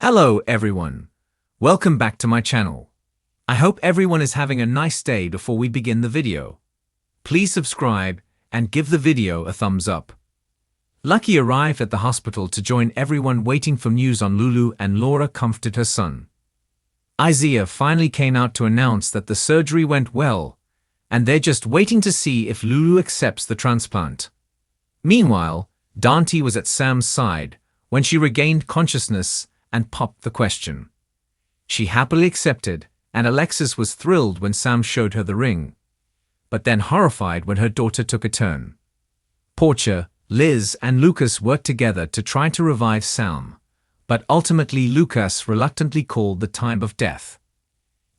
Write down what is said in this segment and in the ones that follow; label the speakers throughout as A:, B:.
A: Hello everyone. Welcome back to my channel. I hope everyone is having a nice day. Before we begin the video, please subscribe and give the video a thumbs up. Lucky arrived at the hospital to join everyone waiting for news on Lulu, and Laura comforted her son. Isaiah finally came out to announce that the surgery went well, and they're just waiting to see if Lulu accepts the transplant. Meanwhile, Dante was at Sam's side when she regained consciousness and popped the question. She happily accepted, and Alexis was thrilled when Sam showed her the ring, but then horrified when her daughter took a turn. Portia, Liz, and Lucas worked together to try to revive Sam, but ultimately Lucas reluctantly called the time of death.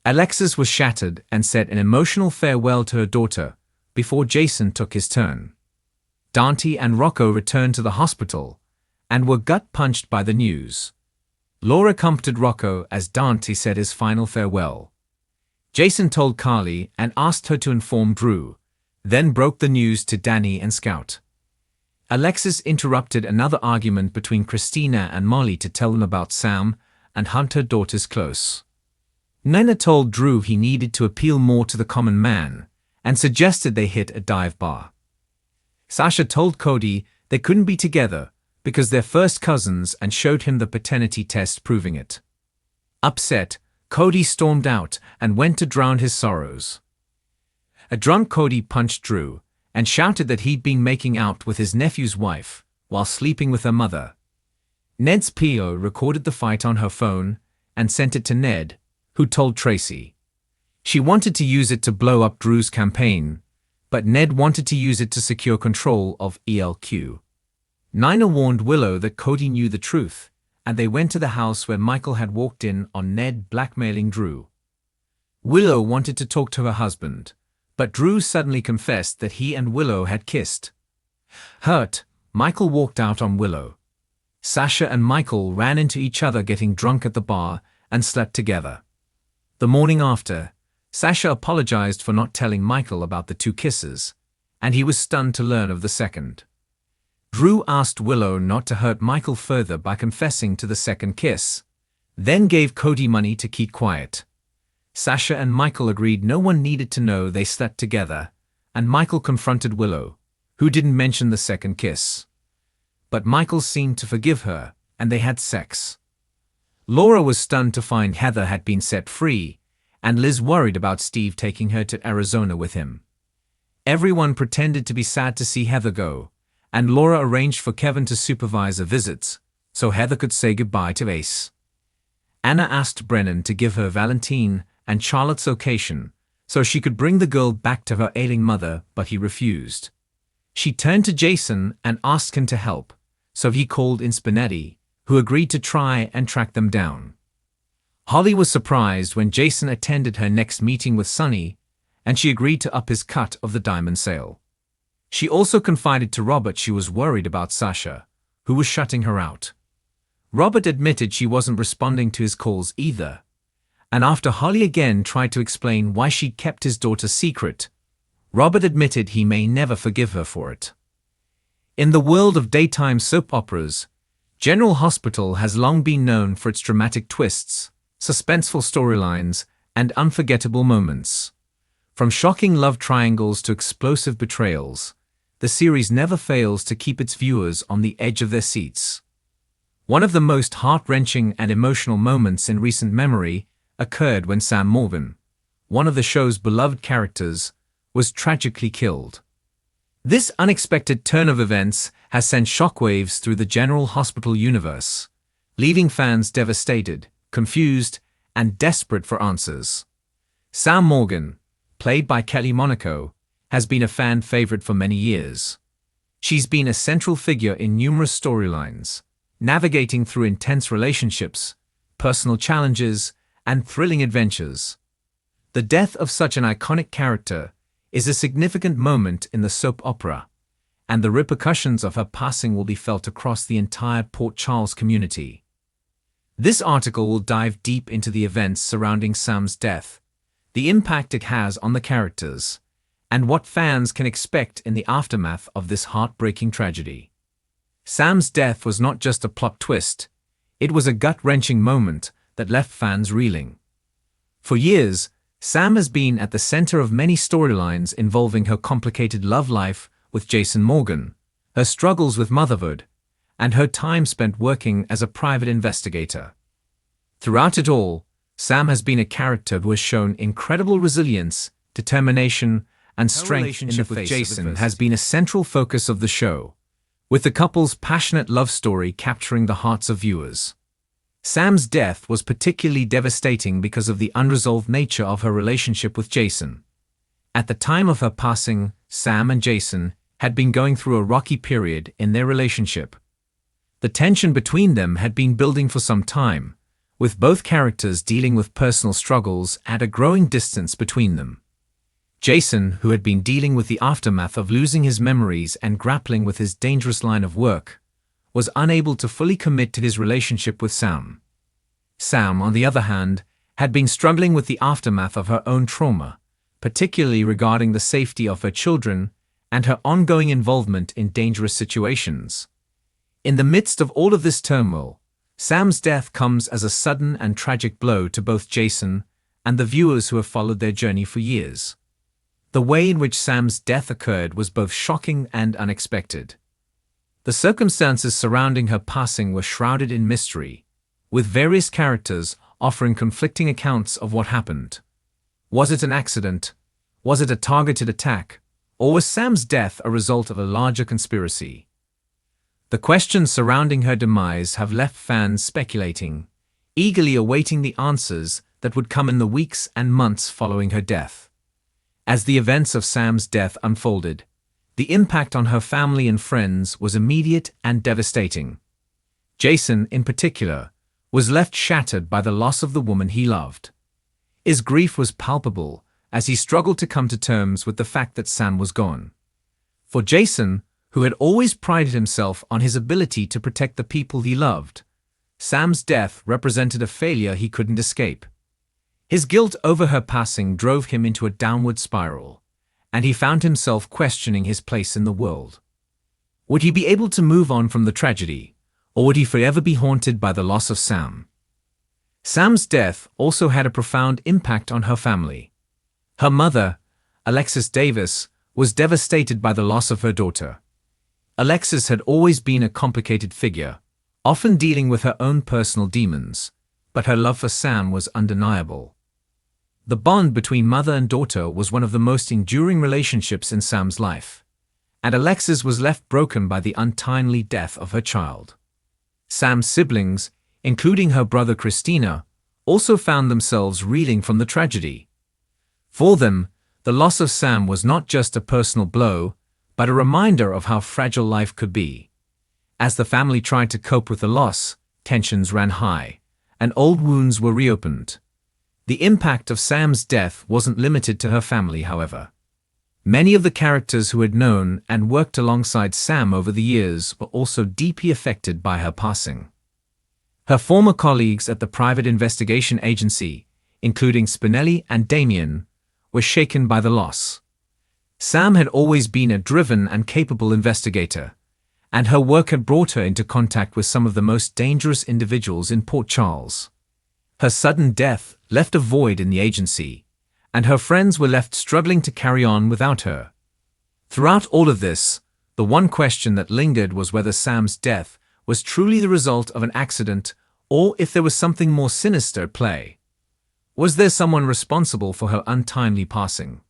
A: Alexis was shattered and said an emotional farewell to her daughter before Jason took his turn. Dante and Rocco returned to the hospital and were gut-punched by the news. Laura comforted Rocco as Dante said his final farewell. Jason told Carly and asked her to inform Drew, then broke the news to Danny and Scout. Alexis interrupted another argument between Christina and Molly to tell them about Sam and hunt her daughters close. Nina told Drew he needed to appeal more to the common man and suggested they hit a dive bar. Sasha told Cody they couldn't be together because they're first cousins and showed him the paternity test proving it. Upset, Cody stormed out and went to drown his sorrows. A drunk Cody punched Drew and shouted that he'd been making out with his nephew's wife while sleeping with her mother. Ned's PO recorded the fight on her phone and sent it to Ned, who told Tracy. She wanted to use it to blow up Drew's campaign, but Ned wanted to use it to secure control of ELQ. Nina warned Willow that Cody knew the truth, and they went to the house where Michael had walked in on Ned blackmailing Drew. Willow wanted to talk to her husband, but Drew suddenly confessed that he and Willow had kissed. Hurt, Michael walked out on Willow. Sasha and Michael ran into each other getting drunk at the bar and slept together. The morning after, Sasha apologized for not telling Michael about the two kisses, and he was stunned to learn of the second. Drew asked Willow not to hurt Michael further by confessing to the second kiss, then gave Cody money to keep quiet. Sasha and Michael agreed no one needed to know they slept together, and Michael confronted Willow, who didn't mention the second kiss. But Michael seemed to forgive her, and they had sex. Laura was stunned to find Heather had been set free, and Liz worried about Steve taking her to Arizona with him. Everyone pretended to be sad to see Heather go, and Laura arranged for Kevin to supervise her visits, so Heather could say goodbye to Ace. Anna asked Brennan to give her Valentine and Charlotte's location, so she could bring the girl back to her ailing mother, but he refused. She turned to Jason and asked him to help, so he called in Spinetti, who agreed to try and track them down. Holly was surprised when Jason attended her next meeting with Sonny, and she agreed to up his cut of the diamond sale. She also confided to Robert she was worried about Sasha, who was shutting her out. Robert admitted she wasn't responding to his calls either, and after Holly again tried to explain why she'd kept his daughter secret, Robert admitted he may never forgive her for it. In the world of daytime soap operas, General Hospital has long been known for its dramatic twists, suspenseful storylines, and unforgettable moments. From shocking love triangles to explosive betrayals, the series never fails to keep its viewers on the edge of their seats. One of the most heart-wrenching and emotional moments in recent memory occurred when Sam Morgan, one of the show's beloved characters, was tragically killed. This unexpected turn of events has sent shockwaves through the General Hospital universe, leaving fans devastated, confused, and desperate for answers. Sam Morgan, played by Kelly Monaco, has been a fan favorite for many years. She's been a central figure in numerous storylines, navigating through intense relationships, personal challenges, and thrilling adventures. The death of such an iconic character is a significant moment in the soap opera, and the repercussions of her passing will be felt across the entire Port Charles community. This article will dive deep into the events surrounding Sam's death, the impact it has on the characters, and what fans can expect in the aftermath of this heartbreaking tragedy. Sam's death was not just a plot twist, It was a gut-wrenching moment that left fans reeling. For years, Sam has been at the center of many storylines involving her complicated love life with Jason Morgan, her struggles with motherhood, and her time spent working as a private investigator. Throughout it all, Sam has been a character who has shown incredible resilience, determination, and strength in the face of adversity. Her relationship with Jason has been a central focus of the show, with the couple's passionate love story capturing the hearts of viewers. Sam's death was particularly devastating because of the unresolved nature of her relationship with Jason. At the time of her passing, Sam and Jason had been going through a rocky period in their relationship. The tension between them had been building for some time, with both characters dealing with personal struggles and a growing distance between them. Jason, who had been dealing with the aftermath of losing his memories and grappling with his dangerous line of work, was unable to fully commit to his relationship with Sam. Sam, on the other hand, had been struggling with the aftermath of her own trauma, particularly regarding the safety of her children and her ongoing involvement in dangerous situations. In the midst of all of this turmoil, Sam's death comes as a sudden and tragic blow to both Jason and the viewers who have followed their journey for years. The way in which Sam's death occurred was both shocking and unexpected. The circumstances surrounding her passing were shrouded in mystery, with various characters offering conflicting accounts of what happened. Was it an accident? Was it a targeted attack? Or was Sam's death a result of a larger conspiracy? The questions surrounding her demise have left fans speculating, eagerly awaiting the answers that would come in the weeks and months following her death. As the events of Sam's death unfolded, the impact on her family and friends was immediate and devastating. Jason, in particular, was left shattered by the loss of the woman he loved. His grief was palpable as he struggled to come to terms with the fact that Sam was gone. For Jason, who had always prided himself on his ability to protect the people he loved, Sam's death represented a failure he couldn't escape. His guilt over her passing drove him into a downward spiral, and he found himself questioning his place in the world. Would he be able to move on from the tragedy, or would he forever be haunted by the loss of Sam? Sam's death also had a profound impact on her family. Her mother, Alexis Davis, was devastated by the loss of her daughter. Alexis had always been a complicated figure, often dealing with her own personal demons, but her love for Sam was undeniable. The bond between mother and daughter was one of the most enduring relationships in Sam's life, and Alexis was left broken by the untimely death of her child. Sam's siblings, including her brother Christina, also found themselves reeling from the tragedy. For them, the loss of Sam was not just a personal blow, but a reminder of how fragile life could be. As the family tried to cope with the loss, tensions ran high, and old wounds were reopened. The impact of Sam's death wasn't limited to her family, however. Many of the characters who had known and worked alongside Sam over the years were also deeply affected by her passing. Her former colleagues at the private investigation agency, including Spinelli and Damien, were shaken by the loss. Sam had always been a driven and capable investigator, and her work had brought her into contact with some of the most dangerous individuals in Port Charles. Her sudden death left a void in the agency, and her friends were left struggling to carry on without her. Throughout all of this, the one question that lingered was whether Sam's death was truly the result of an accident or if there was something more sinister at play. Was there someone responsible for her untimely passing?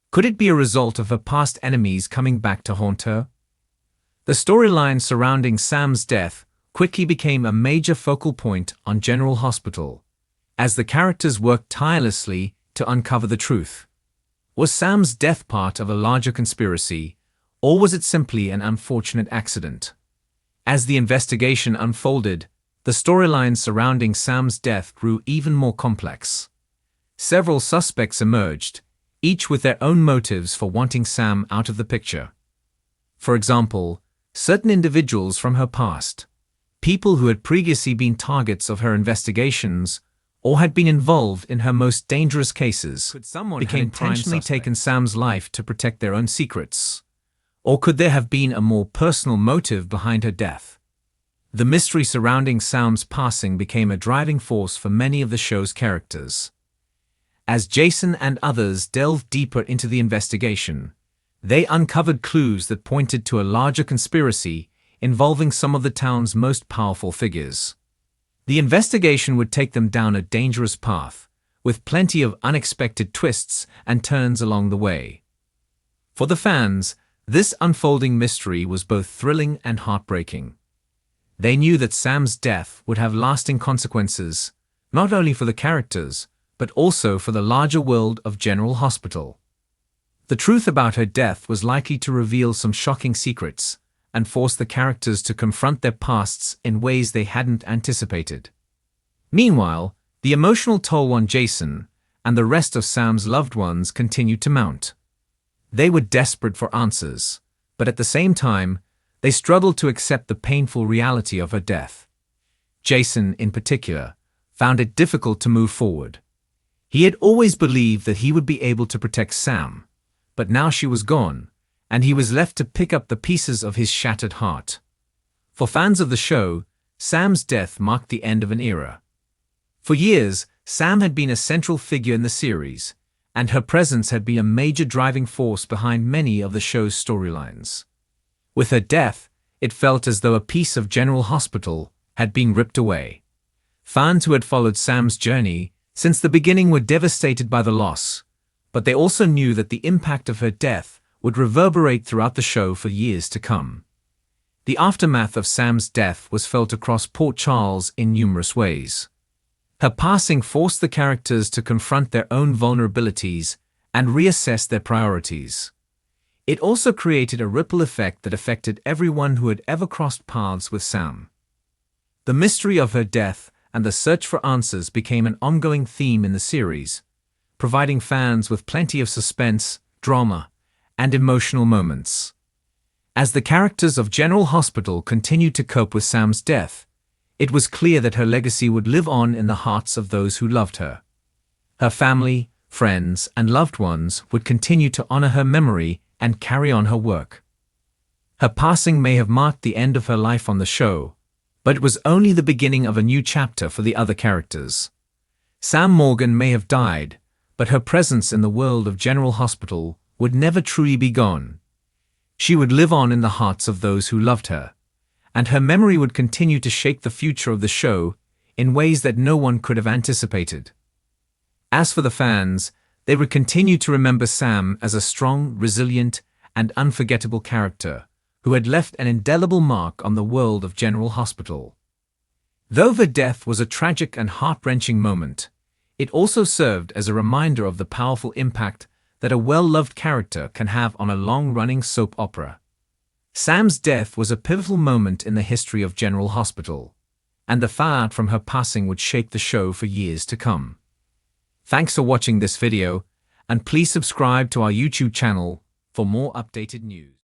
A: Could it be a result of her past enemies coming back to haunt her? The storyline surrounding Sam's death quickly became a major focal point on General Hospital, as the characters worked tirelessly to uncover the truth. Was Sam's death part of a larger conspiracy, or was it simply an unfortunate accident? As the investigation unfolded, the storyline surrounding Sam's death grew even more complex. Several suspects emerged, each with their own motives for wanting Sam out of the picture. For example, certain individuals from her past, people who had previously been targets of her investigations or had been involved in her most dangerous cases, became intentionally taken Sam's life to protect their own secrets. Or could there have been a more personal motive behind her death? The mystery surrounding Sam's passing became a driving force for many of the show's characters. As Jason and others delved deeper into the investigation, they uncovered clues that pointed to a larger conspiracy involving some of the town's most powerful figures. The investigation would take them down a dangerous path, with plenty of unexpected twists and turns along the way. For the fans, this unfolding mystery was both thrilling and heartbreaking. They knew that Sam's death would have lasting consequences, not only for the characters, but also for the larger world of General Hospital. The truth about her death was likely to reveal some shocking secrets and force the characters to confront their pasts in ways they hadn't anticipated. Meanwhile, the emotional toll on Jason and the rest of Sam's loved ones continued to mount. They were desperate for answers, but at the same time, they struggled to accept the painful reality of her death. Jason, in particular, found it difficult to move forward. He had always believed that he would be able to protect Sam, but now she was gone, and he was left to pick up the pieces of his shattered heart. For fans of the show, Sam's death marked the end of an era. For years, Sam had been a central figure in the series, and her presence had been a major driving force behind many of the show's storylines. With her death, it felt as though a piece of General Hospital had been ripped away. Fans who had followed Sam's journey since the beginning were devastated by the loss, but they also knew that the impact of her death would reverberate throughout the show for years to come. The aftermath of Sam's death was felt across Port Charles in numerous ways. Her passing forced the characters to confront their own vulnerabilities and reassess their priorities. It also created a ripple effect that affected everyone who had ever crossed paths with Sam. The mystery of her death and the search for answers became an ongoing theme in the series, providing fans with plenty of suspense, drama, and emotional moments. As the characters of General Hospital continued to cope with Sam's death, it was clear that her legacy would live on in the hearts of those who loved her. Her family, friends, and loved ones would continue to honor her memory and carry on her work. Her passing may have marked the end of her life on the show, but it was only the beginning of a new chapter for the other characters. Sam Morgan may have died, but her presence in the world of General Hospital would never truly be gone. She would live on in the hearts of those who loved her, and her memory would continue to shape the future of the show in ways that no one could have anticipated. As for the fans, they would continue to remember Sam as a strong, resilient, and unforgettable character who had left an indelible mark on the world of General Hospital. Though her death was a tragic and heart-wrenching moment, it also served as a reminder of the powerful impact that a well-loved character can have on a long-running soap opera. Sam's death was a pivotal moment in the history of General Hospital, and the fallout from her passing would shape the show for years to come. Thanks for watching this video, and please subscribe to our YouTube channel for more updated news.